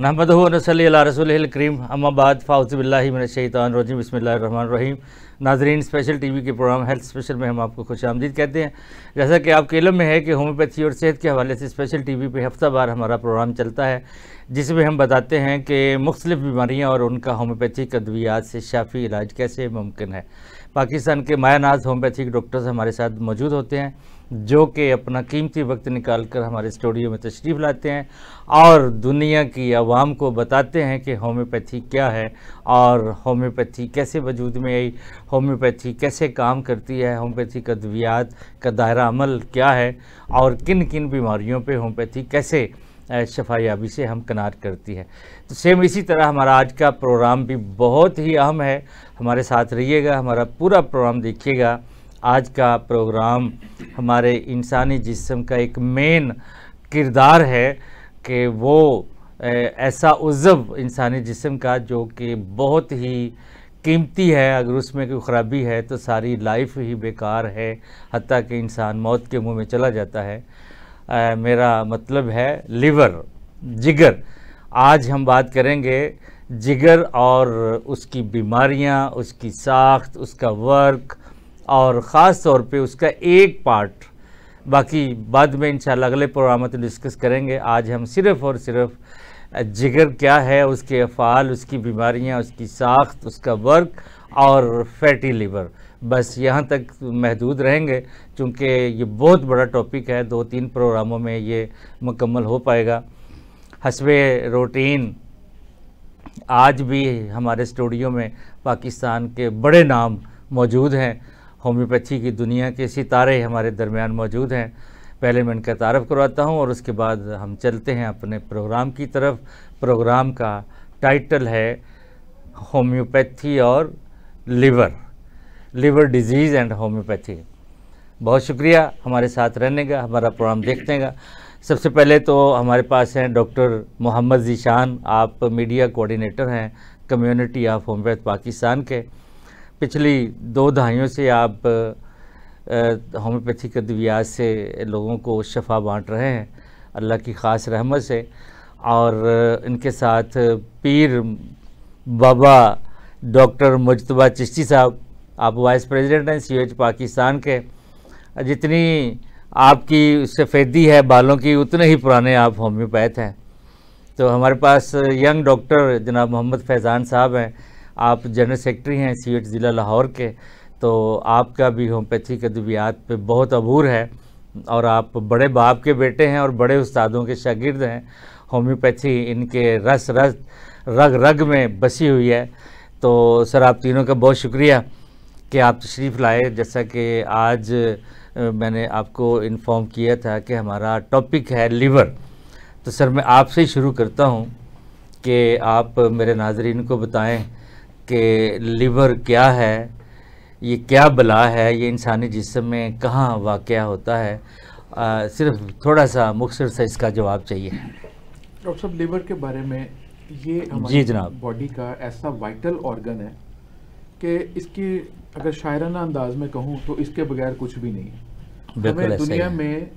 नहमदुहु व नसल्ली अला रसूलिहिल करीम अम्मा बाद फ़ाउज़ु बिल्लाहि मिनश शैतानिर रजीम बिस्मिल्लाहिर रहमानिर रहीम। नाज़रीन, स्पेशल टीवी के प्रोग्राम हेल्थ स्पेशल में हम आपको खुशामदीद कहते हैं। जैसा कि आपके इल्म में है कि होम्योपैथी और सेहत के हवाले से स्पेशल टीवी पे हफ्तावार हमारा प्रोग्राम चलता है, जिसमें हम बताते हैं कि मुख्तलिफ़ बीमारियाँ और उनका होम्योपैथिक अद्वियात से शाफ़ी इलाज कैसे मुमकिन है। पाकिस्तान के मायानाज़ होम्योपैथिक डॉक्टर्स हमारे साथ मौजूद होते हैं, जो कि अपना कीमती वक्त निकाल कर हमारे स्टूडियो में तशरीफ़ लाते हैं और दुनिया की आवाम को बताते हैं कि होम्योपैथी क्या है और होम्योपैथी कैसे वजूद में आई, होम्योपैथी कैसे काम करती है, होम्योपैथिक अद्वियात का दायरा अमल क्या है और किन किन बीमारियों पे होम्योपैथी कैसे शफायाबी से हमकनार करती है। तो सेम इसी तरह हमारा आज का प्रोग्राम भी बहुत ही अहम है। हमारे साथ रहिएगा, हमारा पूरा प्रोग्राम देखिएगा। आज का प्रोग्राम हमारे इंसानी जिस्म का एक मेन किरदार है कि वो ऐसा उज़्व इंसानी जिस्म का जो कि बहुत ही कीमती है, अगर उसमें कोई ख़राबी है तो सारी लाइफ ही बेकार है, हत्ता कि इंसान मौत के मुंह में चला जाता है। मेरा मतलब है लिवर, जिगर। आज हम बात करेंगे जिगर और उसकी बीमारियां, उसकी साख्त, उसका वर्क और ख़ास तौर पे उसका एक पार्ट। बाकी बाद में इंशाल्लाह अगले प्रोग्राम में तो डिस्कस करेंगे। आज हम सिर्फ़ और सिर्फ जिगर क्या है, उसके अफ़ाल, उसकी बीमारियां, उसकी साख्त, उसका वर्क और फैटी लिवर, बस यहाँ तक महदूद रहेंगे, क्योंकि ये बहुत बड़ा टॉपिक है। 2-3 प्रोग्रामों में ये मुकम्मल हो पाएगा। हस्बे रूटीन आज भी हमारे स्टूडियो में पाकिस्तान के बड़े नाम मौजूद हैं, होम्योपैथी की दुनिया के सितारे हमारे दरमियान मौजूद हैं। पहले मैं इनका तारफ़ करवाता हूं और उसके बाद हम चलते हैं अपने प्रोग्राम की तरफ। प्रोग्राम का टाइटल है होम्योपैथी और लिवर डिजीज़ एंड होम्योपैथी। बहुत शुक्रिया हमारे साथ रहने का, हमारा प्रोग्राम देखने का। सबसे पहले तो हमारे पास हैं डॉक्टर मोहम्मद ज़ीशान। आप मीडिया कोऑर्डिनेटर हैं कम्युनिटी ऑफ होम्योपैथ पाकिस्तान के। पिछली 2 दहाइयों से आप होम्योपैथिक अद्वियात से लोगों को शफा बांट रहे हैं, अल्लाह की ख़ास रहमत से। और इनके साथ पीर बाबा डॉक्टर मुजतबा चिश्ती साहब, आप वाइस प्रेसिडेंट हैं COH पाकिस्तान के। जितनी आपकी सफ़ेदी है बालों की, उतने ही पुराने आप होम्योपैथ हैं। तो हमारे पास यंग डॉक्टर जनाब मोहम्मद फैज़ान साहब हैं, आप जनरल सेक्रेटरी हैं COH ज़िला लाहौर के। तो आपका भी होम्योपैथिक अद्वियात पे बहुत अबूर है और आप बड़े बाप के बेटे हैं और बड़े उस्तादों के शागिर्द हैं। होम्योपैथी इनके रग रग में बसी हुई है। तो सर, आप तीनों का बहुत शुक्रिया कि आप तशरीफ़ लाए। जैसा कि आज मैंने आपको इन्फॉर्म किया था कि हमारा टॉपिक है लिवर, तो सर मैं आपसे ही शुरू करता हूं कि आप मेरे नाज़रीन को बताएं कि लिवर क्या है, ये क्या बला है, ये इंसानी जिस्म में कहाँ वाक़या होता है। सिर्फ थोड़ा सा मुख्तसर सा इसका जवाब चाहिए। डॉक्टर साहब, लिवर के बारे में, ये हमारी बॉडी का ऐसा वाइटल ऑर्गन है कि इसकी अगर शायराना अंदाज में कहूँ तो इसके बगैर कुछ भी नहीं है। हमें दुनिया में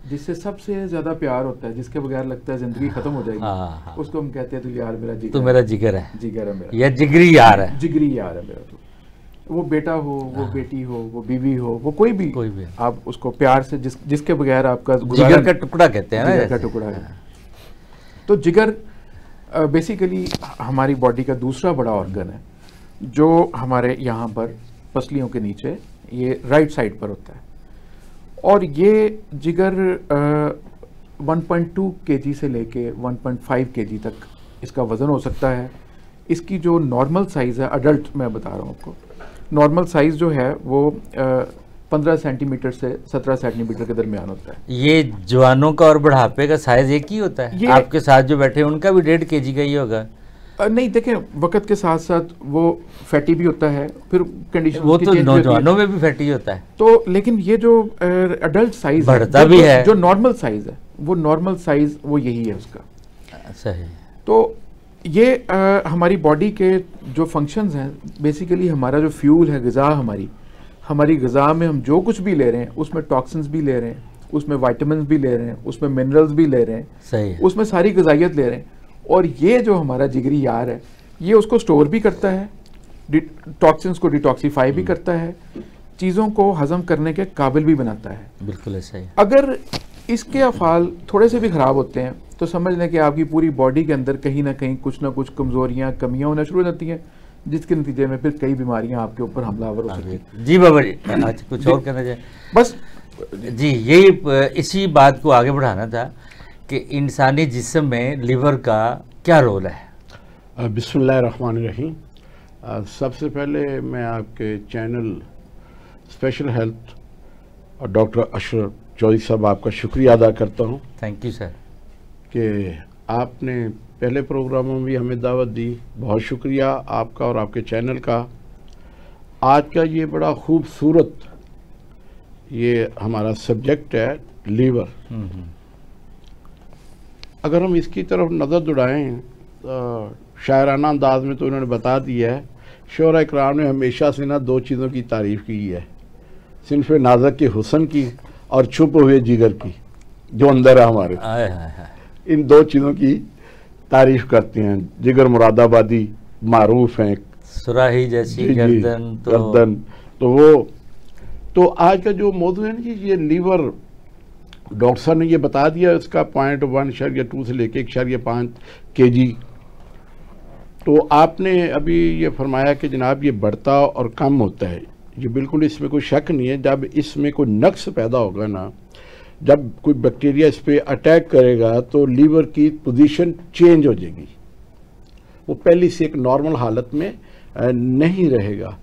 जिससे सबसे ज़्यादा प्यार होता है, जिसके बगैर लगता है ज़िंदगी ख़त्म हो जाएगी, उसको हम कहते हैं तो यार मेरा जिगर, तो मेरा जिगर है, जिगर है मेरा, या जिगरी यार है, जिगरी यार है मेरा। तो वो बेटा हो, वो बेटी हो, वो बीवी हो, वो कोई भी आप उसको प्यार से जिसके बगैर आपका जिगर का टुकड़ा कहते हैं ना, जिगर का टुकड़ा है। तो जिगर बेसिकली हमारी बॉडी का दूसरा बड़ा ऑर्गन है, जो हमारे यहाँ पर पसलियों के नीचे ये राइट साइड पर होता है। और ये जिगर 1.2 kg से लेके 1.5 kg तक इसका वज़न हो सकता है। इसकी जो नॉर्मल साइज़ है, अडल्ट मैं बता रहा हूँ आपको, नॉर्मल साइज़ जो है वो 15 सेंटीमीटर से 17 सेंटीमीटर के दरमियान होता है। ये जवानों का और बुढ़ापे का साइज़ एक ही होता है? आपके साथ जो बैठे हैं उनका भी 1.5 kg का ही होगा? नहीं, देखें, वक्त के साथ साथ वो फैटी भी होता है, फिर कंडीशन वो तो नौजवानों में भी फैटी होता है। तो लेकिन ये जो अडल्ट साइज बढ़ता भी है, जो नॉर्मल साइज है, वो नॉर्मल साइज वो यही है उसका। सही। तो ये हमारी बॉडी के जो फंक्शंस हैं, बेसिकली हमारा जो फ्यूल है, ग़िज़ा हमारी ग़िज़ा में हम जो कुछ भी ले रहे हैं उसमें टॉक्सिन्स भी ले रहे हैं, उसमें विटामिन्स भी ले रहे हैं, उसमें मिनरल्स भी ले रहे हैं, सही, उसमें सारी ग़िज़ाइयत ले रहे हैं। और ये जो हमारा जिगरी यार है ये उसको स्टोर भी करता है, टॉक्सिन्स को डिटॉक्सीफाई भी करता है, चीज़ों को हजम करने के काबिल भी बनाता है। बिल्कुल ऐसा ही। अगर इसके अफ़ाल थोड़े से भी ख़राब होते हैं तो समझ लें कि आपकी पूरी बॉडी के अंदर कहीं ना कुछ कमज़ोरियाँ, कमियाँ होना शुरू हो जाती हैं, जिसके नतीजे में फिर कई बीमारियां आपके ऊपर हमलावर हो सकती हैं। जी बाबा जी, आज कुछ और कहना चाहिए? बस जी, यही इसी बात को आगे बढ़ाना था कि इंसानी जिस्म में लिवर का क्या रोल है। बिस्मिल्लाहिर्रहमानिर्रहीम। सबसे पहले मैं आपके चैनल स्पेशल हेल्थ और डॉक्टर अशरफ चौधरी साहब आपका शुक्रिया अदा करता हूँ। Thank you sir. कि आपने पहले प्रोग्रामों में भी हमें दावत दी, बहुत शुक्रिया आपका और आपके चैनल का। आज का ये बड़ा खूबसूरत ये हमारा सब्जेक्ट है लीवर। अगर हम इसकी तरफ नज़र दौड़ाएं तो शायराना अंदाज में तो उन्होंने बता दिया है। शोरा इकराम ने हमेशा से ना दो चीज़ों की तारीफ़ की है, सिन्फ नाज़क के हुस्न की और छुप हुए जिगर की, जो अंदर है हमारे। इन दो चीज़ों की तारीफ़ करते हैं। जिगर मुरादाबादी मारूफ हैं, सुराही जैसी गर्दन तो वो तो आज का जो मौजू है ना जी, ये लीवर, डॉक्टर साहब ने ये बता दिया इसका 0.1/2 से लेके 1/5 kg। तो आपने अभी ये फरमाया कि जनाब ये बढ़ता और कम होता है, ये बिल्कुल इसमें कोई शक नहीं है। जब इसमें कोई नक्स पैदा होगा ना, जब कोई बैक्टीरिया इस पर अटैक करेगा तो लीवर की पोजीशन चेंज हो जाएगी, वो पहली से एक नॉर्मल हालत में नहीं रहेगा।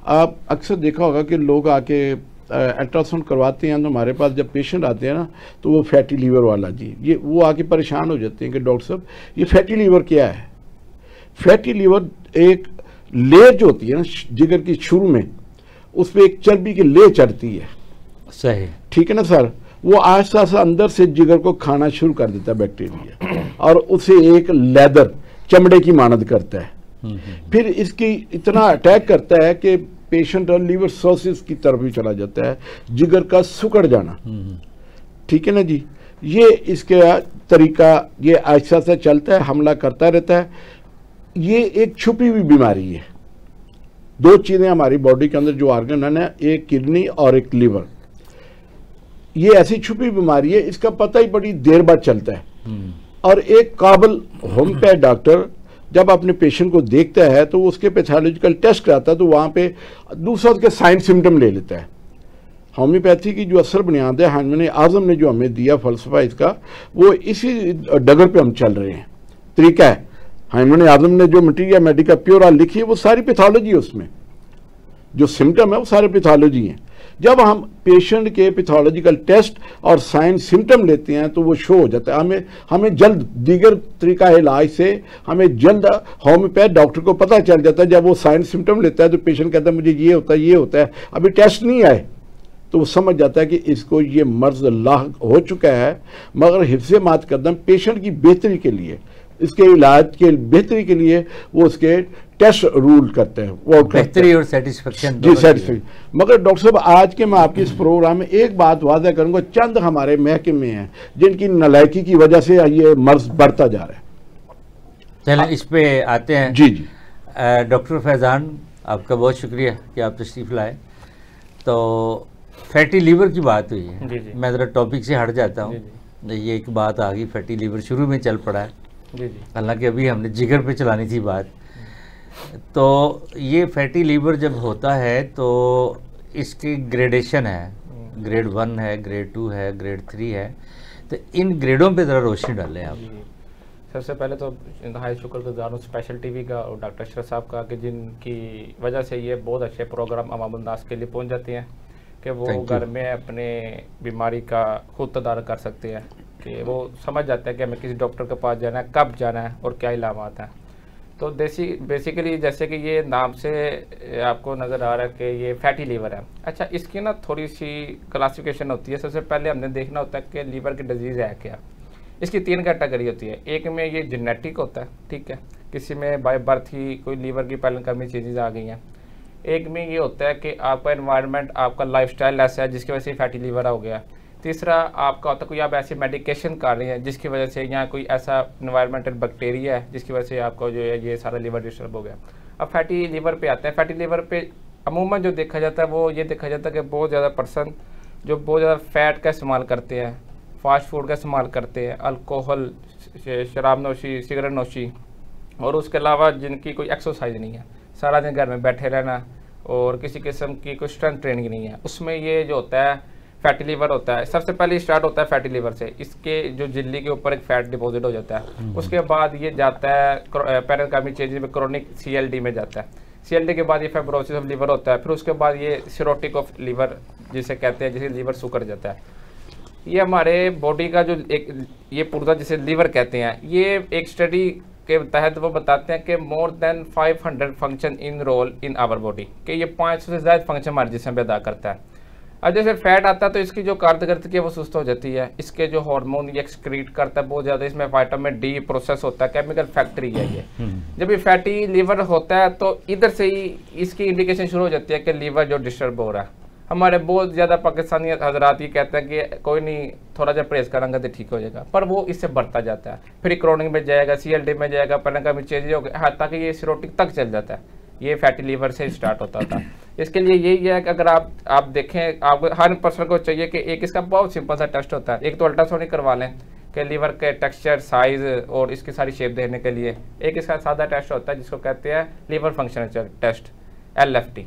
आप अक्सर देखा होगा कि लोग आके अल्ट्रासाउंड करवाते हैं तो हमारे पास जब पेशेंट आते हैं ना तो वो फैटी लीवर वाला जी, ये वो आके परेशान हो जाते हैं कि डॉक्टर साहब ये फैटी लीवर क्या है। फैटी लीवर एक लेयर जो होती है ना जिगर की शुरू में, उस पर एक चर्बी की लेयर चढ़ती है। सही, ठीक है ना सर। वो आहिस्ता आहिस्ता अंदर से जिगर को खाना शुरू कर देता है बैक्टीरिया, और उसे एक लेदर चमड़े की मानद करता है। फिर इसकी इतना अटैक करता है कि पेशेंट और लीवर सोसिस की तरफ भी चला जाता है, जिगर का सुकड़ जाना। ठीक है ना जी। ये इसका तरीका ये आहिस्ता से चलता है, हमला करता रहता है। ये एक छुपी हुई बीमारी है। दो चीज़ें हमारी बॉडी के अंदर जो ऑर्गन है ना, एक किडनी और एक लीवर, ये ऐसी छुपी बीमारी है, इसका पता ही बड़ी देर बाद चलता है। और एक काबिल होम्योपैथ डॉक्टर जब अपने पेशेंट को देखता है तो उसके पैथोलॉजिकल टेस्ट कराता है, तो वहाँ पे दूसरा उसके साइन सिम्टम ले लेता है। होम्योपैथी की जो असर बुनियाद है, हामिद आजम ने जो हमें दिया फलसफा इसका, वो इसी डगर पे हम चल रहे हैं, तरीका है। हामिद आजम ने जो मटीरिया मेडिका प्योरा लिखी है वो सारी पैथोलॉजी है, उसमें जो सिम्टम है वो सारे पैथोलॉजी हैं। जब हम पेशेंट के पैथोलॉजिकल टेस्ट और साइन सिम्टम लेते हैं तो वो शो हो जाता है। हमें जल्द दीगर तरीका इलाज से हमें जल्द होम्योपैथ डॉक्टर को पता चल जाता है। जब वो साइन सिम्टम लेता है तो पेशेंट कहता है मुझे ये होता है, अभी टेस्ट नहीं आए, तो वो समझ जाता है कि इसको ये मर्ज लाहक हो चुका है। मगर हिफ्ज़े मात कदम पेशेंट की बेहतरी के लिए, इसके इलाज के बेहतरी के लिए वो उसके टेस्ट रूल करते हैं, वो बेहतरी और सेटिस्फेक्शन जी, सेटिस्फेक्शन। मगर डॉक्टर साहब आज के मैं आपके इस प्रोग्राम में एक बात वादा करूंगा, चंद हमारे महकमे हैं जिनकी नालायकी की वजह से ये मर्ज बढ़ता जा रहा है। चलें इस पे आते हैं। जी जी। डॉक्टर फैज़ान, आपका बहुत शुक्रिया कि आप तशरीफ़ लाए। तो फैटी लीवर की बात हुई है, जी जी। मैं ज़रा टॉपिक से हट जाता हूँ। ये एक बात आ गई, फैटी लीवर शुरू में चल पड़ा है, जी जी, हालांकि अभी हमने जिगर पे चलानी थी बात। तो ये फैटी लीवर जब होता है तो इसकी ग्रेडेशन है, ग्रेड 1 है, ग्रेड 2 है, ग्रेड 3 है। तो इन ग्रेडों पे ज़रा रोशनी डालें आप। सबसे पहले तो इंतहाई शुक्रगुजार हूँ स्पेशल टीवी का और डॉक्टर अशरफ साहब का कि जिनकी वजह से ये बहुत अच्छे प्रोग्राम अवामुल नास के लिए पहुँच जाते हैं कि वो घर में अपने बीमारी का खुद तदारक कर सकते हैं, कि वो समझ जाते हैं कि हमें किसी डॉक्टर के पास जाना है, कब जाना है और क्या इलामात हैं। तो बेसिकली जैसे कि ये नाम से आपको नज़र आ रहा है कि ये फैटी लीवर है। अच्छा, इसकी ना थोड़ी सी क्लासिफिकेशन होती है। सबसे पहले हमने देखना होता है कि लीवर की डिजीज़ है क्या। इसकी 3 कैटेगरी होती है। एक में ये जेनेटिक होता है, ठीक है, किसी में बाय बर्थ ही कोई लीवर की पहले कमी चीज़ें आ गई हैं। एक में ये होता है कि आपका एनवायरनमेंट, आपका लाइफस्टाइल ऐसा है जिसकी वजह से फैटी लीवर हो गया। तीसरा आपका होता है कोई आप ऐसी मेडिकेशन कर रहे हैं जिसकी वजह से यहाँ कोई ऐसा इन्वायरमेंटल बैक्टीरिया है जिसकी वजह से आपको जो है ये सारा लीवर डिस्टर्ब हो गया। अब फैटी लीवर पे आते हैं। फैटी लीवर पे अमूमन जो देखा जाता है वो ये देखा जाता है कि बहुत ज़्यादा पर्सन जो बहुत ज़्यादा फैट का इस्तेमाल करते हैं, फास्ट फूड का इस्तेमाल करते हैं, अल्कोहल, शराब नोशी, सिगरेट नोशी, और उसके अलावा जिनकी कोई एक्सरसाइज नहीं है, सारा दिन घर में बैठे रहना और किसी किस्म की कोई स्ट्रेंथ ट्रेनिंग नहीं है, उसमें ये जो होता है फैटी लीवर होता है। सबसे पहले स्टार्ट होता है फैटी लीवर से, इसके जो झिल्ली के ऊपर एक फैट डिपॉजिट हो जाता है, उसके बाद ये जाता है पेरेनकाइमल चेंजेस में क्रोनिक CLD में जाता है। CLD के बाद ये फाइब्रोसिस ऑफ लीवर होता है, फिर उसके बाद ये सिरोटिक ऑफ लीवर जिसे कहते हैं, जिसे लीवर सुकर जाता है। ये हमारे बॉडी का जो एक ये पुर्जा जिसे लीवर कहते हैं, ये एक स्टडी के तहत वो बताते हैं कि more than 500 function in role in our body, कि ये 500 से ज़्यादा फंक्शन हमारे जिस्म पे अदा करता है। अब जैसे फैट आता है तो इसकी जो कारकर्दगी है वो सुस्त हो जाती है, इसके जो हार्मोन ये एक्सक्रीट करता है बहुत ज़्यादा, इसमें विटामिन D प्रोसेस होता है, केमिकल फैक्ट्री है ये। जब ये फैटी लीवर होता है तो इधर से ही इसकी इंडिकेशन शुरू हो जाती है कि लीवर जो डिस्टर्ब हो रहा है। हमारे बहुत ज़्यादा पाकिस्तानी हजरात ये कहते हैं कि कोई नहीं, थोड़ा जब परहेज करेंगे तो ठीक हो जाएगा, पर वो इससे बढ़ता जाता है, फिर क्रोनिक में जाएगा, CLD में जाएगा, पेरेनकाइमल चेंज हो गया, हाँ ताकि ये सिरोटिक तक चल जाता है। ये फैटी लीवर से स्टार्ट होता था। इसके लिए यही है कि अगर आप देखें, आप हर पर्सन को चाहिए कि एक इसका बहुत सिंपल सा टेस्ट होता है, एक तो अल्ट्रासाउंड करवा लें कि लीवर के टेक्सचर, साइज और इसकी सारी शेप देखने के लिए। एक इसका सादा टेस्ट होता है जिसको कहते हैं लीवर फंक्शन टेस्ट, LFT।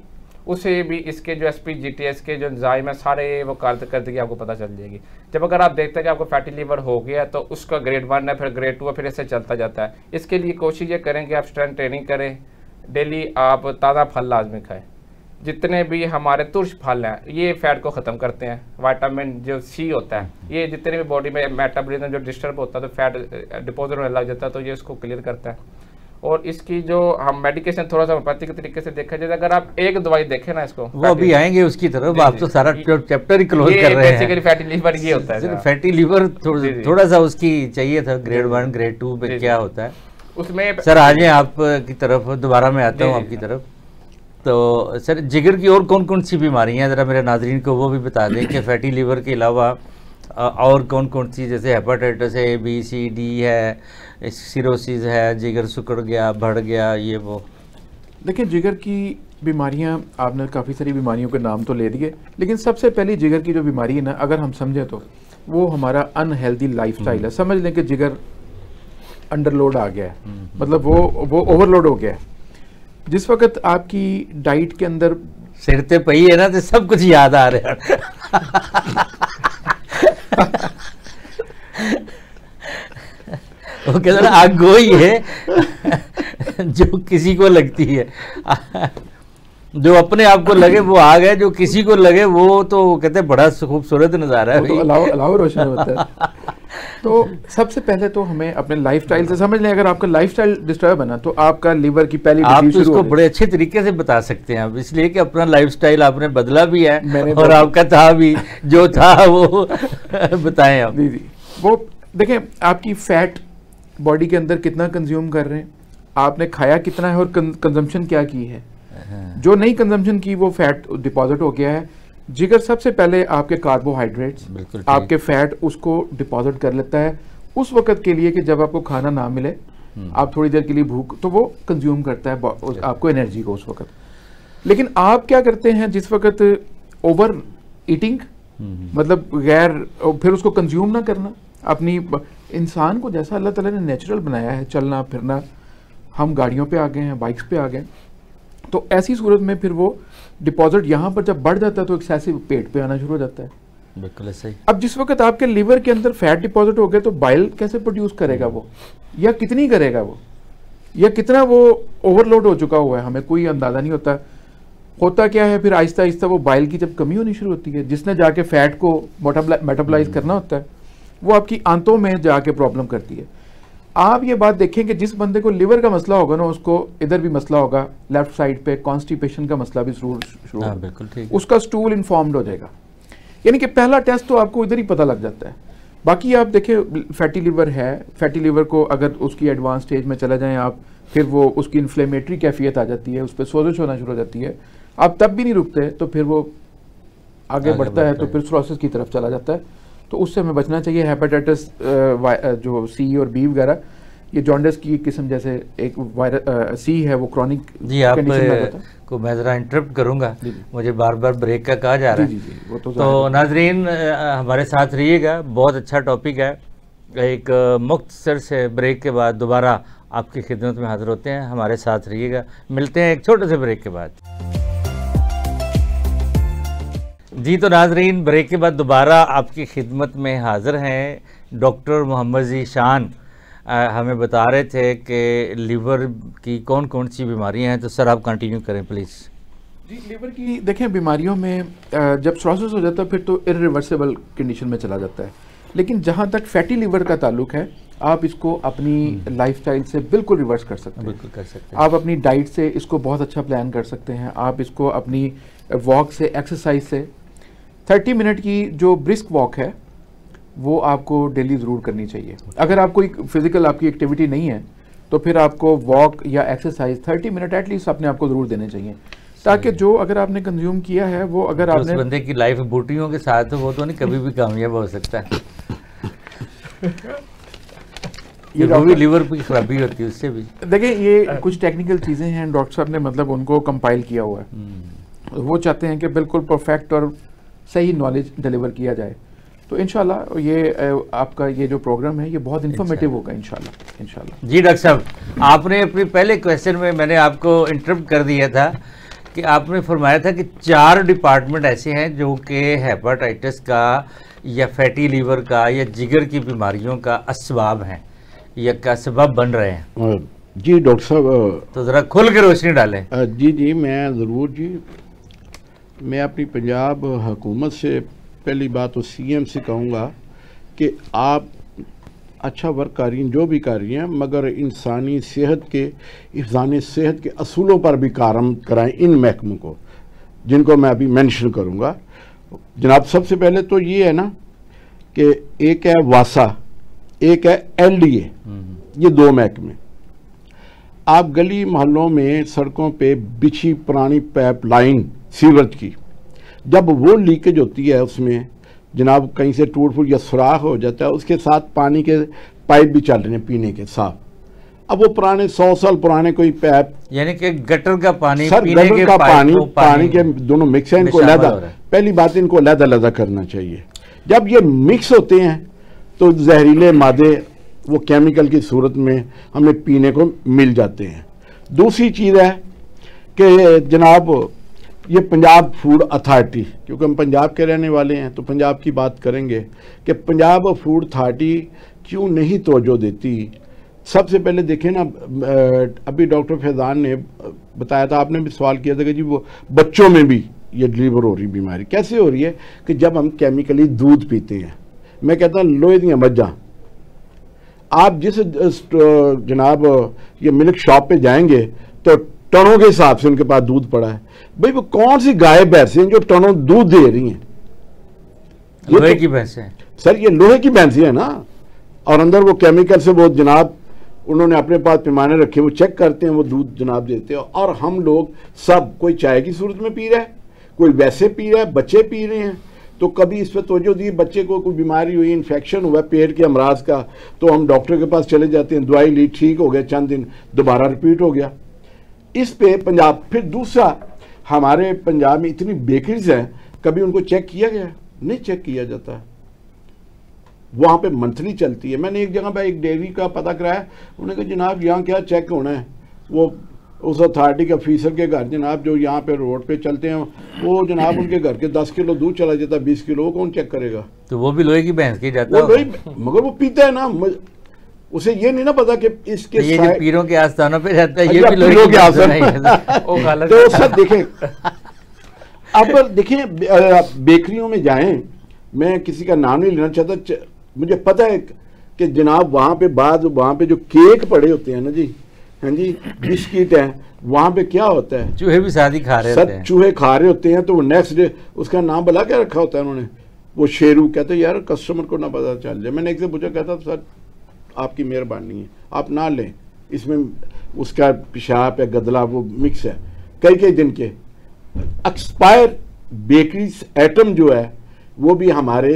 उसे भी इसके जो SPGTS के जो एंजाइम है सारे वो कारकर्दगी आपको पता चल जाएगी। जब अगर आप देखते हैं कि आपको फैटी लीवर हो गया तो उसका ग्रेड 1 है, फिर ग्रेड 2 है, फिर ऐसे चलता जाता है। इसके लिए कोशिश ये करें कि आप स्ट्रेंथ ट्रेनिंग करें, डेली आप ताज़ा फल लाजमी खाएं। जितने भी हमारे तुर्श फल हैं ये फैट को ख़त्म करते हैं। विटामिन जो C होता है, ये जितने भी बॉडी में मेटाबॉलिज्म जो डिस्टर्ब होता है तो फैट डिपॉजिट होने लग जाता है, तो ये उसको क्लियर करता है। और इसकी जो हम मेडिकेशन थोड़ा सा होम्योपैथी के तरीके से देखा जाए, अगर आप एक दवाई देखें ना इसको, वो अभी आएंगे उसकी तरफ, आप तो सारा चैप्टर ही क्लोज कर रहे हैं। बेसिकली फैटी लीवर ये होता है। फैटी लीवर थोड़ा सा उसकी चाहिए था, ग्रेड 1 ग्रेड 2 में क्या होता है उसमें। सर आ जाए आप की तरफ, दोबारा मैं आता हूँ आपकी तरफ। तो सर जिगर की और कौन कौन सी बीमारियाँ ज़रा मेरे नाजरीन को वो भी बता दें कि फैटी लीवर के अलावा और कौन कौन सी, जैसे हेपाटाइटिस है, ABCD है, सिरोसिस है, जिगर सुकड़ गया, बढ़ गया, ये वो। देखिए जिगर की बीमारियां, आपने काफ़ी सारी बीमारियों के नाम तो ले दिए, लेकिन सबसे पहली जिगर की जो बीमारी है ना, अगर हम समझें तो वो हमारा अनहेल्दी लाइफस्टाइल है। समझ लें कि जिगर अंडरलोड आ गया है, मतलब वो ओवरलोड हो गया है। जिस वक्त आपकी डाइट के अंदर सिर पे पई है ना तो सब कुछ याद आ रहा है। वो कहते आग गोई है जो किसी को लगती है, जो अपने आप को लगे वो आग है, जो किसी को लगे वो तो कहते बड़ा खूबसूरत नज़ारा है, तो अलाव रोशन होता है। तो सबसे पहले तो हमें अपने लाइफस्टाइल से समझ लें, अगर आपका लाइफस्टाइल डिस्टर्ब है ना तो आपका लीवर की पहली आप तो इसको बड़े अच्छे तरीके से बता सकते हैं आप, इसलिए कि अपना लाइफस्टाइल आपने बदला भी है और आपका था भी, जो था वो बताएं आप। जी वो देखें, आपकी फैट बॉडी के अंदर कितना कंज्यूम कर रहे हैं, आपने खाया कितना है और कंजम्पशन क्या की है। जो नहीं कंजम्पशन की वो फैट डिपॉजिट हो गया है। जिगर सबसे पहले आपके कार्बोहाइड्रेट्स, आपके फैट उसको डिपॉजिट कर लेता है उस वक्त के लिए कि जब आपको खाना ना मिले, आप थोड़ी देर के लिए भूख, तो वो कंज्यूम करता है आपको एनर्जी को उस वक्त। लेकिन आप क्या करते हैं जिस वक्त ओवर ईटिंग, मतलब गैर, फिर उसको कंज्यूम ना करना। अपनी इंसान को जैसा अल्लाह ताला ने नेचुरल बनाया है, चलना फिरना, हम गाड़ियों पे आ गए हैं, बाइक्स पे आ गए, तो ऐसी सूरत में फिर वो डिपॉजिट यहाँ पर जब बढ़ जाता है तो एक्सेसिव पेट पे आना शुरू हो जाता है। बिल्कुल सही। अब जिस वक्त आपके लीवर के अंदर फैट डिपॉजिट हो गया तो बाइल कैसे प्रोड्यूस करेगा वो, या कितनी करेगा वो, या कितना वो ओवरलोड हो चुका हुआ है, हमें कोई अंदाजा नहीं होता। होता क्या है फिर आहिस्ता आहिस्ता वो बाइल की जब कमी होनी शुरू होती है, जिसने जाके फैट को मेटाबलाइज करना होता है, वो आपकी आंतों में जाके प्रॉब्लम करती है। आप ये बात देखें कि जिस बंदे को लिवर का मसला होगा ना, उसको इधर भी मसला होगा, लेफ्ट साइड पे कॉन्स्टिपेशन का मसला भी शुरू होगा, उसका स्टूल इन्फॉर्म्ड हो जाएगा। यानी कि पहला टेस्ट तो आपको इधर ही पता लग जाता है। बाकी आप देखिए फैटी लिवर है, फैटी लिवर को अगर उसकी एडवांस स्टेज में चला जाएं आप, फिर वो उसकी इन्फ्लेमेटरी कैफियत आ जाती है, उस पर सोजिश होना शुरू हो जाती है, आप तब भी नहीं रुकते तो फिर वो आगे बढ़ता है तो फिर सिरोसिस की तरफ चला जाता है। तो उससे हमें बचना चाहिए। हेपेटाइटिस जो सी और बी वगैरह, ये जॉन्डिस की किस्म जैसे एक वायरस सी है, वो क्रॉनिक जी आप को मैं ज़रा इंटरप्ट करूंगा, मुझे बार बार ब्रेक का कहा जा रहा है। जी, वो तो नाजरीन हमारे साथ रहिएगा, बहुत अच्छा टॉपिक है। एक मुख्तसर से ब्रेक के बाद दोबारा आपकी खिदमत में हाजिर होते हैं, हमारे साथ रहिएगा। मिलते हैं एक छोटे से ब्रेक के बाद। जी तो नाजरीन ब्रेक के बाद दोबारा आपकी खिदमत में हाजिर हैं डॉक्टर मोहम्मद ज़ीशान। हमें बता रहे थे कि लीवर की कौन कौन सी बीमारियां हैं, तो सर आप कंटिन्यू करें प्लीज़। जी, लीवर की देखें बीमारियों में जब सिरोसिस हो जाता है फिर तो इरिवर्सिबल कंडीशन में चला जाता है, लेकिन जहाँ तक फैटी लीवर का ताल्लुक है आप इसको अपनी लाइफस्टाइल से बिल्कुल रिवर्स कर सकते हैं। बिल्कुल कर सकते हैं। आप अपनी डाइट से इसको बहुत अच्छा प्लान कर सकते हैं। आप इसको अपनी वॉक से, एक्सरसाइज से 30 मिनट की जो ब्रिस्क वॉक है वो आपको डेली ज़रूर करनी चाहिए। अगर आप कोई फिजिकल आपकी एक्टिविटी नहीं है तो फिर आपको वॉक या एक्सरसाइज 30 मिनट एटलीस्ट अपने आप को ज़रूर देने चाहिए, ताकि जो अगर आपने कंज्यूम किया है वो अगर आपने उस बंदे की लाइफ बूटियों के साथ है वो तो नहीं कभी भी कामयाब हो सकता है। ये भी लीवर की खराबी होती है उससे भी। देखिए ये कुछ टेक्निकल चीज़ें हैं, डॉक्टर साहब ने मतलब उनको कंपाइल किया हुआ है। वो चाहते हैं कि बिल्कुल परफेक्ट और सही नॉलेज डिलीवर किया जाए। तो इंशाल्लाह ये आपका ये जो प्रोग्राम है ये बहुत इन्फॉर्मेटिव होगा इंशाल्लाह। जी डॉक्टर साहब, आपने अपने पहले क्वेश्चन में मैंने आपको इंटरप्ट कर दिया था कि आपने फरमाया था कि 4 डिपार्टमेंट ऐसे हैं जो कि हेपेटाइटिस का या फैटी लीवर का या जिगर की बीमारियों का असबाब हैं या का सबब बन रहे हैं। जी डॉक्टर साहब, तो ज़रा खुल के रोशनी डालें। जी मैं ज़रूर जी। मैं अपनी पंजाब हुकूमत से पहली बात तो सीएम से कहूँगा कि आप अच्छा वर्क कर रही हैं, जो भी कर रही हैं, मगर इंसानी सेहत के, इंसानी सेहत के असूलों पर भी काम कराएं इन महकमों को, जिनको मैं अभी मेंशन करूँगा। जनाब सबसे पहले तो ये है ना कि एक है वासा, एक है एलडीए, ये 2 महकमे। आप गली मोहल्लों में सड़कों पे बिछी पुरानी पाइप लाइन सीवरेज की, जब वो लीकेज होती है उसमें जनाब कहीं से टूट फूट या सुराख हो जाता है, उसके साथ पानी के पाइप भी चल रहे हैं पीने के साफ। अब वो पुराने 100 साल पुराने कोई पाइप, यानी कि गटर का पानी, सर पीने गटर के का पानी के दोनों मिक्स है, इनको लहदा, पहली बात इनको लहदा करना चाहिए। जब ये मिक्स होते हैं तो जहरीले मादे वो केमिकल की सूरत में हमें पीने को मिल जाते हैं। दूसरी चीज़ है कि जनाब ये पंजाब फूड अथॉरिटी, क्योंकि हम पंजाब के रहने वाले हैं तो पंजाब की बात करेंगे कि पंजाब फूड अथॉरिटी क्यों नहीं तवज्जो देती। सबसे पहले देखें ना, अभी डॉक्टर फैज़ान ने बताया था, आपने भी सवाल किया था कि जी वो बच्चों में भी ये डिलीवर हो रही बीमारी कैसे हो रही है कि जब हम केमिकली दूध पीते हैं। मैं कहता हूँ लोहे दी मज्जां, आप जिस जनाब ये मिल्क शॉप पे जाएंगे तो टनों के हिसाब से उनके पास दूध पड़ा है। भाई वो कौन सी गाय भैंसें जो टनों दूध दे रही हैं? लोहे की भैंसें सर, ये लोहे की भैंसें है ना, और अंदर वो केमिकल से वो जनाब उन्होंने अपने पास पैमाने रखे, वो चेक करते हैं, वो दूध जनाब देते हैं। और हम लोग सब, कोई चाय की सूरत में पी रहा है, कोई वैसे पी रहा है, बच्चे पी रहे हैं। तो कभी इस पर तवज्जो दी, बच्चे को कोई बीमारी हुई, इन्फेक्शन हुआ पेट के अमराज का, तो हम डॉक्टर के पास चले जाते हैं, दवाई ली, ठीक हो गया, चंद दिन दोबारा रिपीट हो गया। इस पे पंजाब, फिर दूसरा हमारे पंजाब में इतनी बेकरीज हैं, कभी उनको चेक किया गया? नहीं चेक किया जाता। वहाँ पे मंथली चलती है। मैंने एक जगह पे एक डेयरी का पता कराया, उन्होंने कहा जनाब यहाँ क्या चेक होना है, वो उस अथॉरिटी के ऑफिसर के घर जनाब जो यहाँ पे रोड पे चलते हैं, वो जनाब उनके घर के 10 किलो दूध चला जाता है, 20 किलो, वो कौन चेक करेगा? तो वो भी लोहे की भैंस की जाता है, मगर वो पीता है ना, उसे ये नहीं ना पता कि इसके ये जो पीरों के आस्थानों पे रहता है, ये भी लोहे के आस्थान नहीं है। तो सब देखें, अब देखें बेकरियों में जाएं, मैं किसी का नाम नहीं लेना चाहता, मुझे पता है कि जनाब वहाँ पे जो केक पड़े होते हैं ना जी, हाँ जी, बिस्किट है, वहाँ पे क्या होता है, चूहे भी शादी खा रहे होते हैं, चूहे खा रहे होते हैं। तो वो नेक्स्ट डे उसका नाम भला क्या रखा होता है उन्होंने, वो शेरू। कहते हैं यार कस्टमर को ना पता चल जाए। मैंने एक से पूछा, कहता सर आपकी मेहरबानी है, आप ना लें, इसमें उसका पेशाब है, गदला, वो मिक्स है, कई दिन के एक्सपायर बेकरी आइटम जो है वो भी हमारे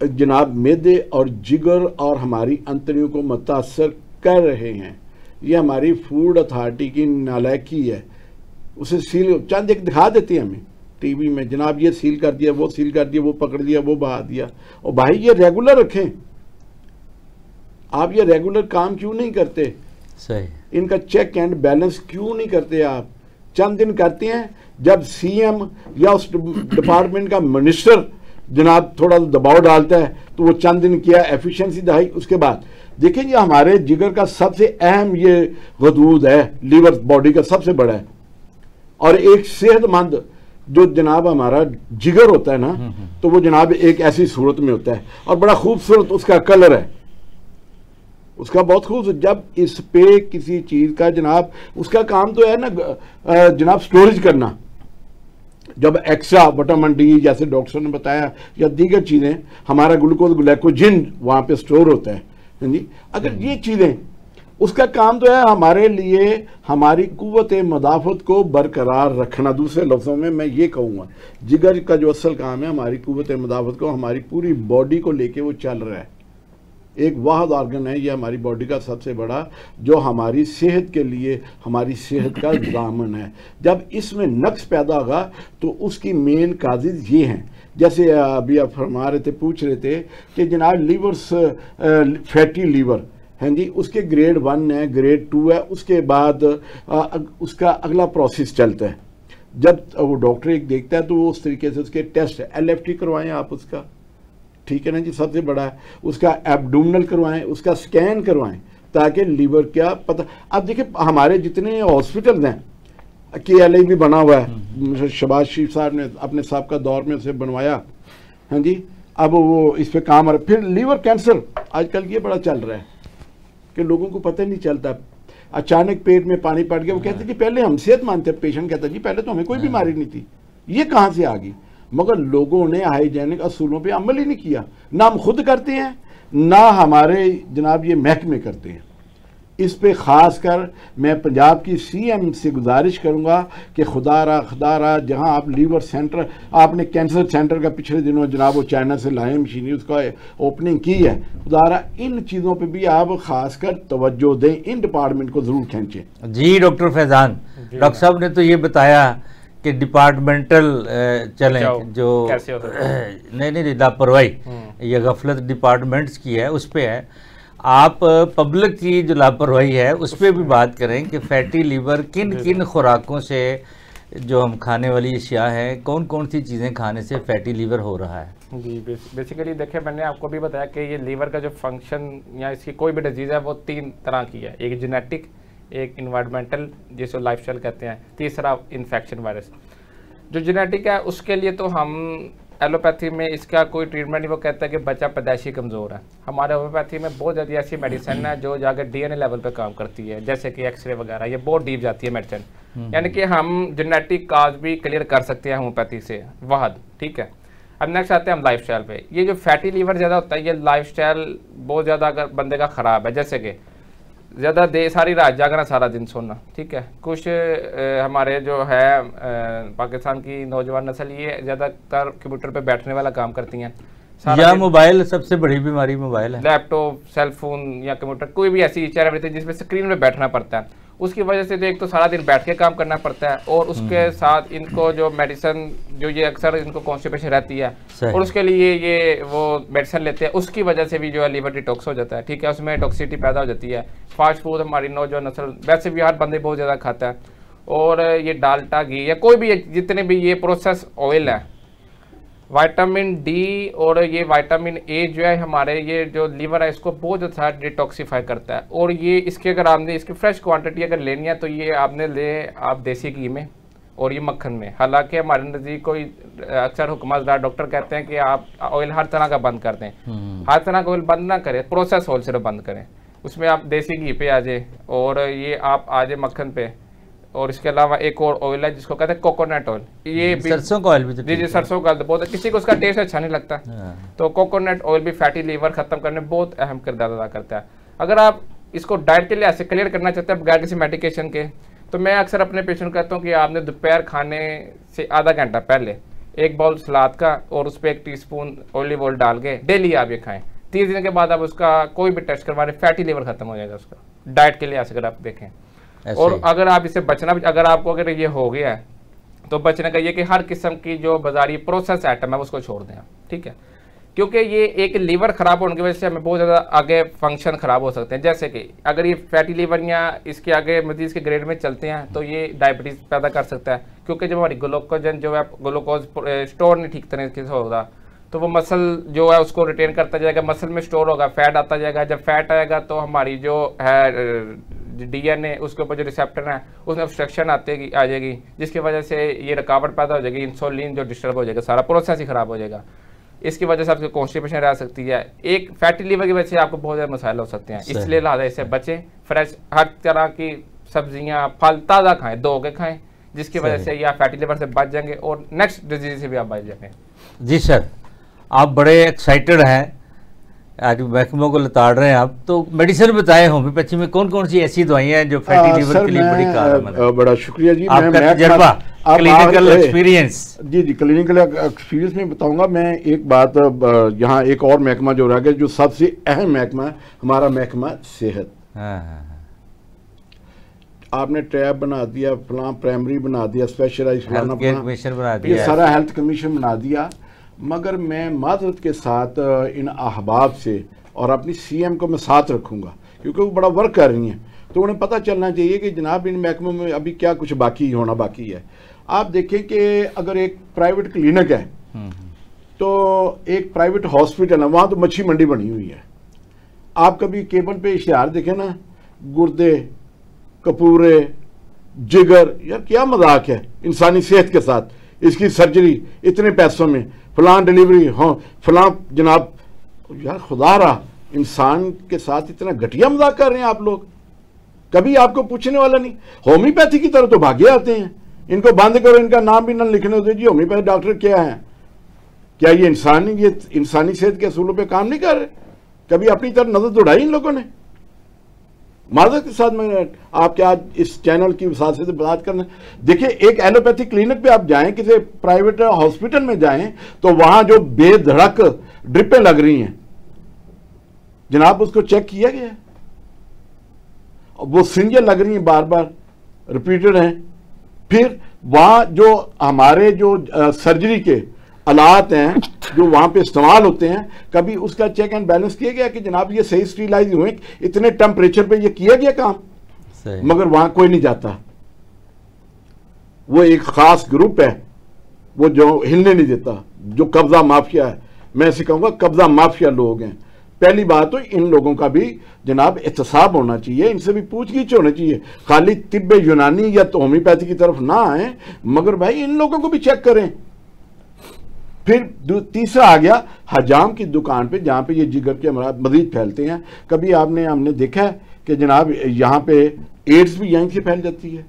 जनाब मैदे और जिगर और हमारी अंतड़ियों को मुतासर कर रहे हैं। ये हमारी फूड अथॉरिटी की नालायकी है। उसे सील चंद एक दिखा देती है हमें टीवी में, जनाब ये सील कर दिया, वो सील कर दिया, वो पकड़ दिया, वो बहा दिया। और भाई ये रेगुलर रखें, आप ये रेगुलर काम क्यों नहीं करते? सही, इनका चेक एंड बैलेंस क्यों नहीं करते? आप चंद दिन करते हैं, जब सीएम या उस डिपार्टमेंट का मिनिस्टर जनाब थोड़ा दबाव डालता है तो वो चंद दिन किया, एफिशिएंसी दिखाई, उसके बाद देखें ये हमारे जिगर का सबसे अहम ये गदूद है, लीवर बॉडी का सबसे बड़ा है। और एक सेहतमंद जो जनाब हमारा जिगर होता है ना, तो वो जनाब एक ऐसी सूरत में होता है और बड़ा खूबसूरत उसका कलर है, उसका बहुत खूबसूरत। जब इस पे किसी चीज का जनाब, उसका काम तो है ना जनाब स्टोरेज करना। जब एक्स्ट्रा विटामिन डी जैसे डॉक्टर ने बताया या दीगर चीजें, हमारा ग्लूकोज ग्लाइकोजन वहां पे स्टोर होता है जी। अगर ये चीजें, उसका काम तो है हमारे लिए हमारी कुव्वत मदाफत को बरकरार रखना। दूसरे लफ्जों में मैं ये कहूँगा, जिगर का जो असल काम है हमारी कुव्वत मदाफत को, हमारी पूरी बॉडी को लेके वो चल रहा है। एक वाहिद ऑर्गन है ये हमारी बॉडी का सबसे बड़ा, जो हमारी सेहत के लिए हमारी सेहत का दामन है। जब इसमें नक्स पैदा होगा तो उसकी मेन काजिज ये हैं, जैसे अभी आप फरमा रहे थे, पूछ रहे थे कि जनाब लीवर्स, फैटी लीवर हैं जी, उसके ग्रेड 1 है, ग्रेड 2 है, उसके बाद उसका अगला प्रोसेस चलता है। जब वो डॉक्टर एक देखता है तो वो उस तरीके से उसके टेस्ट LFT करवाएं आप उसका, ठीक है ना जी, सबसे बड़ा है। उसका एब्डोमिनल करवाएं, उसका स्कैन करवाएं, ताकि लीवर क्या पता। अब देखिए हमारे जितने हॉस्पिटल हैं, KLA भी बना हुआ है, शहबाज शरीफ साहब ने अपने साहब का दौर में उसे बनवाया, हाँ जी। अब वो इस पे काम आ रहा है। फिर लीवर कैंसर आजकल ये बड़ा चल रहा है कि लोगों को पता ही नहीं चलता, अचानक पेट में पानी पड़ गया। वो कहते जी पहले हम सेहतमंद थे, पेशेंट कहता जी पहले तो हमें कोई बीमारी नहीं थी, ये कहाँ से आ गई? मगर लोगों ने हाइजेनिक असूलों पे अमल ही नहीं किया। ना हम खुद करते हैं, ना हमारे जनाब ये महकमे करते हैं। इस पे खास कर मैं पंजाब की CM से गुजारिश करूंगा कि खुदारा जहां आप लीवर सेंटर, आपने कैंसर सेंटर का पिछले दिनों जनाब वो चाइना से लाए मशीनरी, उसका ओपनिंग की है, खुदारा इन चीज़ों पे भी आप खासकर तवज्जो दें, इन डिपार्टमेंट को ज़रूर खींचें। जी डॉक्टर फैज़ान, डॉक्टर साहब ने तो ये बताया कि डिपार्टमेंटल चलें जो नहीं लापरवाही, ये गफलत डिपार्टमेंट्स की है, उस पर है। आप पब्लिक की जो लापरवाही है उस पर भी बात करें कि फैटी लीवर किन किन खुराकों से, जो हम खाने वाली अशिया हैं, कौन कौन सी चीज़ें खाने से फैटी लीवर हो रहा है। जी बेसिकली देखिए, मैंने आपको भी बताया कि ये लीवर का जो फंक्शन या इसकी कोई भी डिजीज़ है वो 3 तरह की है। एक जेनेटिक, एक इन्वायरमेंटल जिसे लाइफस्टाइल कहते हैं, तीसरा इन्फेक्शन वायरस। जो जेनेटिक है उसके लिए तो हम एलोपैथी में इसका कोई ट्रीटमेंट नहीं, वो कहता है कि बच्चा पैदाइशी कमज़ोर है। हमारे होम्योपैथी में बहुत ज़्यादा ऐसी मेडिसिन है जो जाकर DNA लेवल पे काम करती है, जैसे कि एक्सरे वगैरह, ये बहुत डीप जाती है मेडिसिन। यानी कि हम जेनेटिक काज भी क्लियर कर सकते हैं होम्योपैथी से वाहद, ठीक है। अब नेक्स्ट आते हैं हम लाइफस्टाइल पे। ये जो फैटी लीवर ज़्यादा होता है, ये लाइफस्टाइल बहुत ज़्यादा अगर बंदे का ख़राब है, जैसे कि ज़्यादा सारी रात जागना, सारा दिन सोना, ठीक है। कुछ हमारे जो है पाकिस्तान की नौजवान नस्ल, ये ज़्यादातर कंप्यूटर पे बैठने वाला काम करती हैं, या मोबाइल, सबसे बड़ी बीमारी मोबाइल है, लैपटॉप, सेलफोन या कंप्यूटर, कोई भी ऐसी चीज़ रहती है जिसमें स्क्रीन में बैठना पड़ता है। उसकी वजह से एक तो सारा दिन बैठ के काम करना पड़ता है, और उसके साथ इनको जो मेडिसिन, जो ये अक्सर इनको कॉन्स्टिपेशन रहती है, और उसके लिए ये वो मेडिसिन लेते हैं, उसकी वजह से भी जो है लीवर डिटॉक्स हो जाता है, ठीक है। उसमें टॉक्सिसिटी पैदा हो जाती है। फास्ट फूड हमारी नौजवान नस्ल वैसे भी हर बंदे बहुत ज़्यादा खाता है, और ये डाल्टा घी या कोई भी जितने भी ये प्रोसेस ऑयल है, विटामिन डी और ये विटामिन ए जो है हमारे ये जो लीवर है इसको बहुत अच्छा डिटॉक्सीफाई करता है। और ये इसके अगर आपने इसकी फ्रेश क्वांटिटी अगर लेनी है तो ये आपने आप देसी घी में और ये मक्खन में। हालांकि हमारे नज़दीक कोई अक्सर हुक्मतदार डॉक्टर कहते हैं कि आप ऑयल हर तरह का बंद कर दें, हर तरह का ऑयल बंद ना करें, प्रोसेस ऑयल सिर्फ बंद करें। उसमें आप देसी घी पे आ जाए, और ये आप आ जाए मक्खन पे, और इसके अलावा एक और ऑयल है जिसको कहते हैं कोकोनट ऑयल। ये सरसों का ऑयल भी, जी सरसों का बहुत, किसी को उसका टेस्ट अच्छा नहीं लगता, तो कोकोनट ऑयल भी फैटी लीवर खत्म करने में बहुत अहम किरदार अदा करता है। अगर आप इसको डाइट के लिहाज से क्लियर करना चाहते हैं बगैर किसी मेडिकेशन के, तो मैं अक्सर अपने पेशेंट कहता हूँ कि आपने दोपहर खाने से आधा घंटा पहले 1 बाउल सलाद का और उस पर 1 टीस्पून ऑलिव ऑयल डाल के डेली आप ये खाएं। 30 दिन के बाद आप उसका कोई भी टेस्ट करवा रहे, फैटी लिवर खत्म हो जाएगा उसका, डाइट के लिए अगर आप देखें। और अगर आप इसे बचना, अगर आपको अगर ये हो गया है तो बचने का ये कि हर किस्म की जो बाजारी प्रोसेस आइटम है उसको छोड़ दें आप, ठीक है, क्योंकि ये एक लीवर खराब होने की वजह से हमें बहुत ज़्यादा आगे फंक्शन खराब हो सकते हैं। जैसे कि अगर ये फैटी लीवर या इसके आगे मजीद के ग्रेड में चलते हैं तो ये डायबिटीज़ पैदा कर सकता है, क्योंकि जब हमारी ग्लूकोजन जो है ग्लूकोज स्टोर नहीं ठीक तरीके से होगा तो वो मसल जो है उसको रिटेन करता जाएगा, मसल में स्टोर होगा, फैट आता जाएगा। जब फैट आएगा तो हमारी जो है DNA उसके ऊपर जो रिसेप्टर है उसमें ऑब्स्ट्रक्शन आ जाएगी, जिसकी वजह से ये रुकावट पैदा हो जाएगी, इंसुलिन जो डिस्टर्ब हो जाएगा, सारा प्रोसेस ही खराब हो जाएगा। इसकी वजह से आपकी कॉन्स्टिपेशन रह सकती है, एक फैटी लीवर की वजह से आपको बहुत ज़्यादा मसाइल हो सकते हैं। इसलिए लिहाजा इससे बचें, फ्रेश हर तरह की सब्जियां फल ताज़ा खाएं, धो के खाएं, जिसकी वजह से या फैटी लीवर से बच जाएंगे और नेक्स्ट डिजीज से भी आप बच जाएंगे। जी सर, आप बड़े एक्साइटेड हैं, आज महकमों को लताड़ रहे हैं आप, तो मेडिसिन बताएं होम्योपैथी में कौन कौन सी ऐसी दवाइयाँ हैं जो फैटी लीवर के लिए बड़ी कारगर है? बड़ा शुक्रिया जी, आपका तजुर्बा, क्लिनिकल एक्सपीरियंस। जी, क्लिनिकल एक्सपीरियंस में बताऊंगा मैं एक बात। यहाँ एक और महकमा जो रह गया, जो सबसे अहम महकमा है, हमारा महकमा सेहत। आपने टैब बना दिया, फलां प्राइमरी बना दिया, स्पेशलाइज हेल्थ कमीशन बना दिया, ये सारा हेल्थ कमीशन बना दिया। मगर मैं माजरत के साथ इन अहबाब से और अपनी CM को मैं साथ रखूंगा, क्योंकि वो बड़ा वर्क कर रही हैं, तो उन्हें पता चलना चाहिए कि जनाब इन महकमों में अभी क्या कुछ बाकी होना बाकी है। आप देखें कि अगर एक प्राइवेट क्लिनिक है तो एक प्राइवेट हॉस्पिटल है, वहाँ तो मच्छी मंडी बनी हुई है। आप कभी केबल पे इश्तिहार देखें ना, गुर्दे, कपूरे, जिगर, यार क्या मजाक है इंसानी सेहत के साथ, इसकी सर्जरी इतने पैसों में, फलां डिलीवरी, हाँ फलां जनाब, यार खुदा रहा इंसान के साथ इतना घटिया मजाक कर रहे हैं आप लोग। कभी आपको पूछने वाला नहीं। होम्योपैथी की तरफ तो भागे आते हैं, इनको बंद करो, इनका नाम भी न लिखने दो जी, होम्योपैथी डॉक्टर क्या है? क्या ये इंसानी सेहत के असूलों पे काम नहीं कर रहे? कभी अपनी तरफ नजर दौड़ाई इन लोगों ने? माजरत के साथ मैं आपके आज इस चैनल की वसात से बात करना, देखिए एक एलोपैथी क्लिनिक पे आप जाएं, किसी प्राइवेट हॉस्पिटल में जाएं, तो वहां जो बेधड़क ड्रिपें लग रही हैं जनाब, उसको चेक किया गया, वो सिंजें लग रही हैं बार बार रिपीटेड हैं। फिर वहां जो हमारे जो सर्जरी के आलात हैं जो वहां पे इस्तेमाल होते हैं, कभी उसका चेक एंड बैलेंस किया गया कि जनाब ये सही स्टीलाइज हुए, इतने टेम्परेचर पे ये किया गया काम? मगर वहां कोई नहीं जाता। वो एक खास ग्रुप है वो जो हिलने नहीं देता, जो कब्जा माफिया है। मैं ऐसे कहूंगा कब्जा माफिया लोग हैं। पहली बात तो इन लोगों का भी जनाब एहतसाब होना चाहिए, इनसे भी पूछगीछ होनी चाहिए। खाली तिब्बे यूनानी या तो होम्योपैथी की तरफ ना आए, मगर भाई इन लोगों को भी चेक करें। फिर तीसरा आ गया हजाम की दुकान पे, जहां पे ये जिगर के अमराज मजीद फैलते हैं। कभी हमने देखा है कि जनाब यहाँ पे एड्स भी यहीं से फैल जाती है।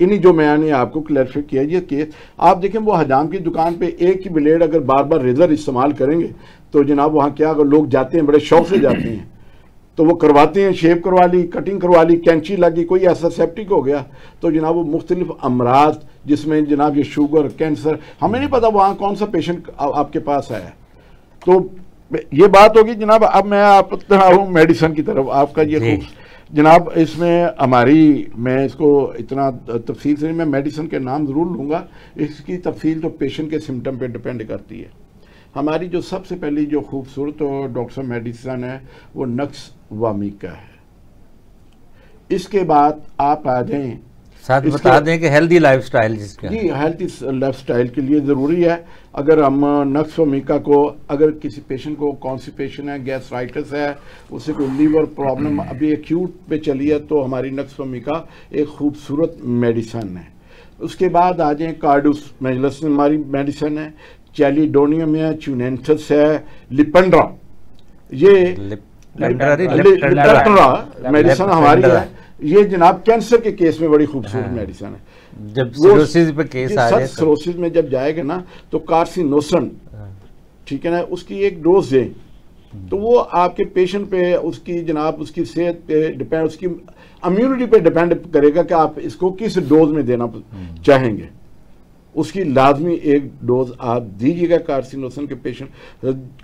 इन्हीं जो मैंने आपको क्लैरिफाई किया ये केस, आप देखें वो हजाम की दुकान पे एक ही ब्लेड अगर बार बार रेजर इस्तेमाल करेंगे तो जनाब वहाँ क्या, अगर लोग जाते हैं बड़े शौक से जाते हैं तो वो करवाते हैं, शेव करवा ली, कटिंग करवा ली, कैंची लगी, कोई ऐसा सेप्टिक हो गया तो जनाब वो मुख्तलिफ अमराज जिसमें जनाब ये शुगर, कैंसर, हमें नहीं पता वहाँ कौन सा पेशेंट आपके पास आया। तो ये बात होगी जनाब। अब मैं आप हूँ मेडिसिन की तरफ, आपका ये जनाब इसमें हमारी, मैं इसको इतना तफसील से मैं मेडिसिन के नाम ज़रूर लूँगा, इसकी तफसील तो पेशेंट के सिम्टम पे डिपेंड करती है। हमारी जो सबसे पहली जो खूबसूरत डॉक्टर साहब मेडिसिन है वो नक्स वामिका है। इसके बाद आप आ जाएं, साथ बता दें कि हेल्दी लाइफस्टाइल जिसका, जी हेल्थी लाइफस्टाइल के लिए ज़रूरी है। अगर हम नक्स वामिका को, अगर किसी पेशेंट को कॉन्स्टिपेशन है, गैस्ट्राइटिस है, उसे कोई लीवर प्रॉब्लम अभी एक्यूट पे चली है, तो हमारी नक्स वामिका एक खूबसूरत मेडिसिन है। उसके बाद आ जाएँ कार्डूस मेजलस हमारी मेडिसिन है, चैलिडोनियम है, चुनेंथस है, लिपेंड्रा, ये मेडिसिन हमारी है। ये जनाब कैंसर के केस में बड़ी खूबसूरत मेडिसिन है। जब सिरोसिस पे केस आ जाए, सिरोसिस में जब जाएगा ना तो कार्सिनोसन, ठीक है ना, उसकी एक डोज दें तो वो आपके पेशेंट पे, उसकी जनाब उसकी सेहत पे डिपेंड, उसकी इम्यूनिटी पे डिपेंड करेगा कि आप इसको किस डोज में देना चाहेंगे। उसकी लाजमी एक डोज आप दीजिएगा कार्सिनोसन के पेशेंट,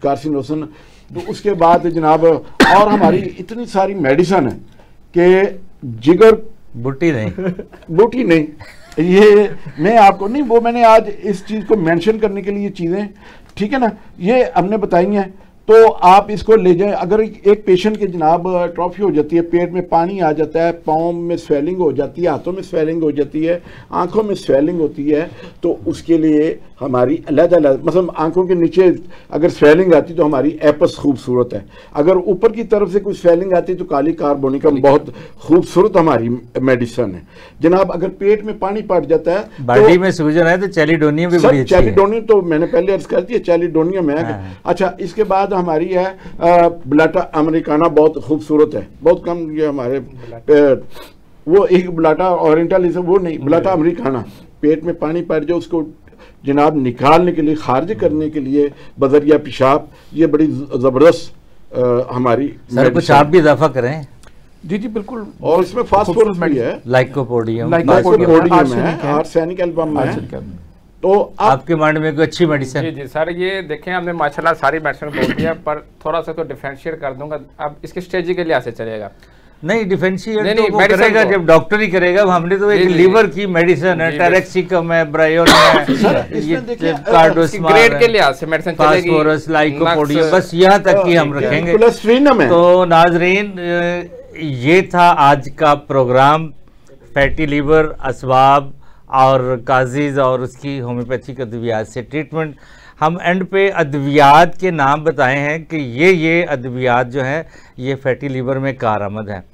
कार्सिनोसन। तो उसके बाद जनाब और हमारी इतनी सारी मेडिसिन है कि जिगर बूटी नहीं ये मैं आपको नहीं, वो मैंने आज इस चीज़ को मेंशन करने के लिए चीज़ें, ठीक है ना, ये हमने बताई हैं। तो आप इसको ले जाएं। अगर एक पेशेंट के जनाब ट्रॉफी हो जाती है, पेट में पानी आ जाता है, पाँव में स्वेलिंग हो जाती है, हाथों में स्वेलिंग हो जाती है, आंखों में स्वेलिंग होती है, तो उसके लिए हमारी अलग-अलग, मतलब आंखों के नीचे अगर स्वेलिंग आती तो हमारी एपस खूबसूरत है, अगर ऊपर की तरफ से कोई स्वेलिंग आती तो काली कार्बोनिकम बहुत खूबसूरत हमारी मेडिसिन है जनाब। अगर पेट में पानी पड़ जाता है, बॉडी में सूजन है, तो चैलिडोनियम भी बड़ी अच्छी है। चैलिडोनियम तो मैंने पहले अर्ज कर दिया, चैलिडोनियम है। अच्छा, इसके बाद हमारी है ब्लाटा अमेरिकाना, बहुत खूबसूरत है, बहुत कम ये हमारे वो एक ब्लाटा ओरिएंटलिज्म, वो नहीं, ब्लाटा अमेरिकाना। पेट में पानी पड़ जाए उसको जनाब निकालने के लिए, खारिज करने के लिए बदरिया पेशाब, ये बड़ी ज़बरदस्त हमारी। सर कुछ आप भी इजाफा करें। जी जी बिल्कुल, और इसमें फास्फोरस भी है, लाइकोपोडियम है, आर्सेनिक एल्बम है। तो आपके माइंड में कोई अच्छी मेडिसिन? जी जी सर, ये देखें हमने माशाल्लाह सारी मेडिसिन बोल दिया, पर थोड़ा सा तो डिफरेंशिएट कर दूंगा। अब इसकी स्ट्रेटजी के लिहाज से चलेगा नहीं, डिफरेंशिएट तो वो करेगा जब डॉक्टर ही करेगा। हमने तो एक लीवर की मेडिसिन है, टेरेक्सिकम है, ब्रायोन है, कार्डोस्मा ग्रेड के लिहाज से मेडिसिन चलेगी, फास्फोरस, लाइकोपोडियम, बस यहाँ तक ही हम रखेंगे। तो नाजरीन, ये था आज का प्रोग्राम, फैटी लीवर, असबाब और काजीज और उसकी होम्योपैथिक अद्वियात से ट्रीटमेंट। हम एंड पे अद्वियात के नाम बताए हैं कि ये अद्वियात जो हैं ये फैटी लीवर में कारआमद हैं।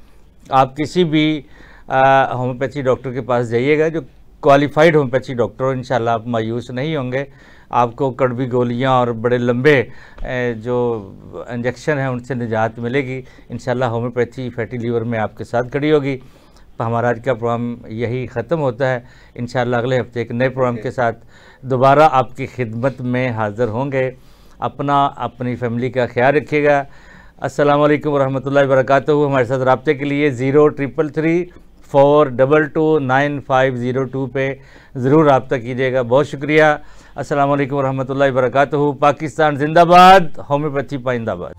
आप किसी भी होम्योपैथी डॉक्टर के पास जाइएगा, जो क्वालिफाइड होम्योपैथी डॉक्टर हो, इंशाल्लाह आप मायूस नहीं होंगे। आपको कड़वी गोलियां और बड़े लंबे जो इंजेक्शन हैं उनसे निजात मिलेगी। इंशाल्लाह होम्योपैथी फैटी लीवर में आपके साथ खड़ी होगी। तो हमारा आज का प्रोग्राम यही ख़त्म होता है। इंशाल्लाह अगले हफ्ते एक नए प्रोग्राम के साथ दोबारा आपकी खिदमत में हाज़िर होंगे। अपनी फैमिली का ख्याल रखिएगा। अस्सलाम वालेकुम वरहमतुल्लाहि वबरकातुहू। हमारे साथ रब्ते के लिए 033342299502 पे ज़रूर रब्ता कीजिएगा। बहुत शुक्रिया। अस्सलाम वालेकुम वरहमतुल्लाहि वबरकातुहू। पाकिस्तान जिंदाबाद, होम्योपैथी पाइंदाबाद।